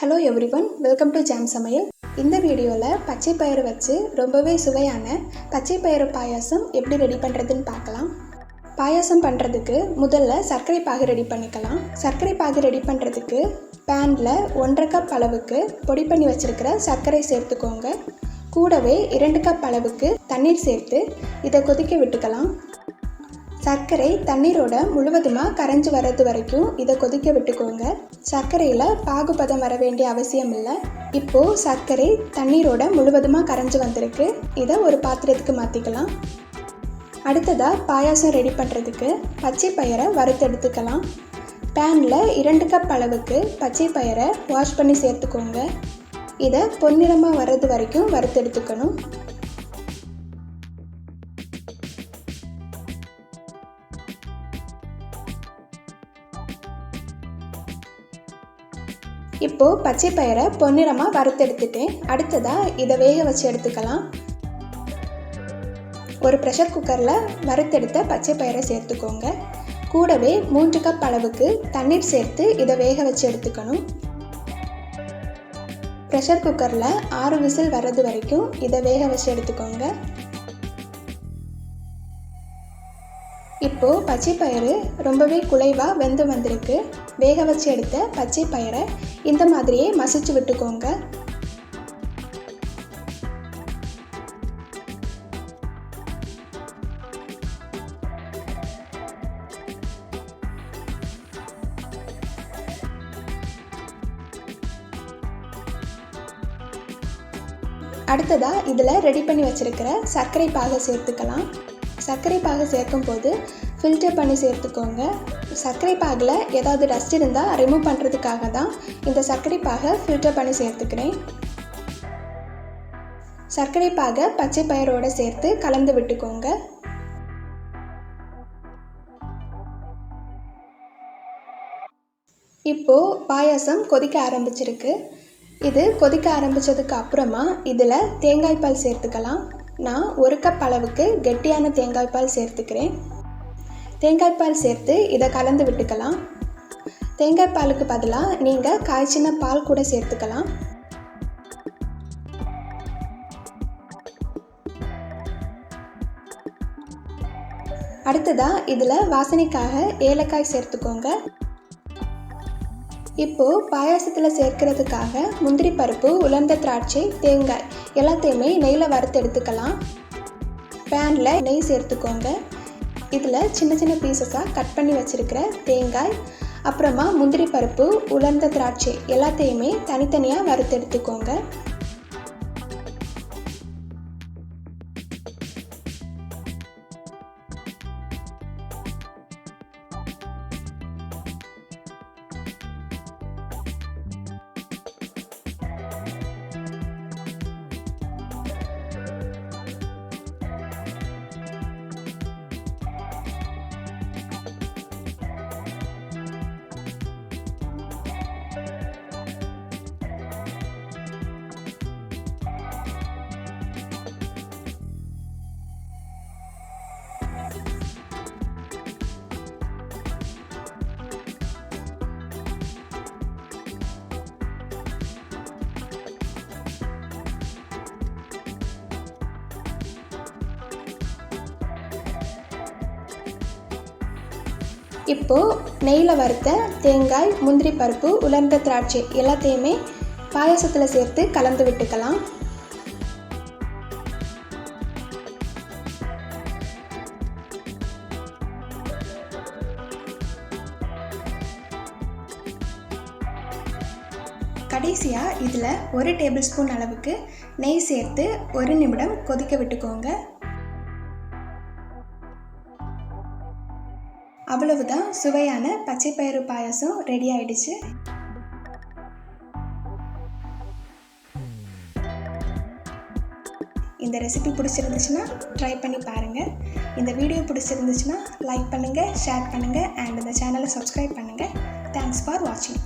Hello everyone, welcome to jam சமையல். இந்த வீடியோவில் பச்சை பயிறு வச்சு ரொம்பவே சுவையான பச்சை பயிறு பாயாசம் எப்படி ரெடி பண்ணுறதுன்னு பார்க்கலாம். பாயாசம் பண்ணுறதுக்கு முதல்ல சர்க்கரை பாகு ரெடி பண்ணிக்கலாம். சர்க்கரை பாகு ரெடி பண்ணுறதுக்கு பேனில் 1.5 கப் அளவுக்கு பொடி பண்ணி வச்சுருக்கிற சர்க்கரை சேர்த்துக்கோங்க. கூடவே 2 கப் அளவுக்கு தண்ணீர் சேர்த்து இதை கொதிக்க விட்டுக்கலாம். சர்க்கரை தண்ணீரோட முழுவதுமாக கரைஞ்சி வர்றது வரைக்கும் இதை கொதிக்க விட்டுக்கோங்க. சர்க்கரையில் பாகுபதம் வர வேண்டிய அவசியம் இல்லை. இப்போது சர்க்கரை தண்ணீரோட முழுவதுமாக கரைஞ்சி வந்திருக்கு. இதை ஒரு பாத்திரத்துக்கு மாற்றிக்கலாம். அடுத்ததாக பாயாசம் ரெடி பண்ணுறதுக்கு பச்சை பயிரை வறுத்தெடுத்துக்கலாம். பேனில் 2 கப் அளவுக்கு பச்சை பயிரை வாஷ் பண்ணி சேர்த்துக்கோங்க. இதை பொன்னிறமாக வர்றது வரைக்கும் வறுத்தெடுத்துக்கணும். இப்போது பச்சை பயிரை பொன்னிறமாக வறுத்தெடுத்துட்டேன். அடுத்ததாக இதை வேக வச்சு எடுத்துக்கலாம். ஒரு ப்ரெஷர் குக்கரில் வறுத்தெடுத்த பச்சை பயிரை சேர்த்துக்கோங்க. கூடவே 3 கப் அளவுக்கு தண்ணீர் சேர்த்து இதை வேக வச்சு எடுத்துக்கணும். ப்ரெஷர் குக்கரில் 6 விசில் வர்றது வரைக்கும் இதை வேக வச்சு எடுத்துக்கோங்க. இப்போது பச்சை பயிறு ரொம்பவே குலைவாக வெந்து வந்திருக்கு. வேக வச்சு எடுத்த பச்சை பயிரை இந்த மாதிரியே மசிச்சு விட்டுக்கோங்க. அடுத்ததாக இதில் ரெடி பண்ணி வச்சுருக்கிற சர்க்கரை பாகை சேர்த்துக்கலாம். சர்க்கரை பாகு சேர்க்கும் போது ஃபில்டர் பண்ணி சேர்த்துக்கோங்க. சர்க்கரை பாகில் ஏதாவது டஸ்ட் இருந்தால் ரிமூவ் பண்ணுறதுக்காக தான் இந்த சர்க்கரை பாகை ஃபில்டர் பண்ணி சேர்த்துக்கிறேன். சர்க்கரை பாகை பச்சை பயிரோடு சேர்த்து கலந்து விட்டுக்கோங்க. இப்போது பாயாசம் கொதிக்க ஆரம்பிச்சிருக்கு. இது கொதிக்க ஆரம்பித்ததுக்கு அப்புறமா இதில் தேங்காய் பால் சேர்த்துக்கலாம். நான் 1 கப் அளவுக்கு கெட்டியான தேங்காய் பால் சேர்த்துக்கிறேன். தேங்காய் பால் சேர்த்து இதை கலந்து விட்டுக்கலாம். தேங்காய் பாலுக்கு பதிலாக நீங்கள் காய்ச்சின பால் கூட சேர்த்துக்கலாம். அடுத்ததாக இதில் வாசனைக்காக ஏலக்காய் சேர்த்துக்கோங்க. இப்போது பாயாசத்தில் சேர்க்கிறதுக்காக முந்திரி பருப்பு, உலர்ந்த திராட்சை, தேங்காய் எல்லாத்தையுமே நெய்யில் வறுத்து எடுத்துக்கலாம். பேனில் நெய் சேர்த்துக்கோங்க. இதில் சின்ன சின்ன பீசஸாக கட் பண்ணி வச்சுருக்கிற தேங்காய், அப்புறமா முந்திரி பருப்பு, உலர்ந்த திராட்சை எல்லாத்தையுமே தனித்தனியாக வறுத்து எடுத்துக்கோங்க. இப்போது நெய்யில் வறுத்த தேங்காய், முந்திரி பருப்பு, உலர்ந்த திராட்சை எல்லாத்தையுமே பாயாசத்தில் சேர்த்து கலந்து விட்டுக்கலாம். கடைசியாக இதில் 1 டேபிள் ஸ்பூன் அளவுக்கு நெய் சேர்த்து 1 நிமிடம் கொதிக்க விட்டுக்கோங்க. அவ்வளவுதான், சுவையான பச்சை பயிறு பாயாசம் ரெடி ஆயிடுச்சு. இந்த ரெசிபி பிடிச்சிருந்துச்சுன்னா ட்ரை பண்ணி பாருங்கள். இந்த வீடியோ பிடிச்சிருந்துச்சுன்னா லைக் பண்ணுங்கள், ஷேர் பண்ணுங்கள் அண்ட் இந்த சேனலை சப்ஸ்கிரைப் பண்ணுங்கள். தேங்க்ஸ் ஃபார் வாட்சிங்.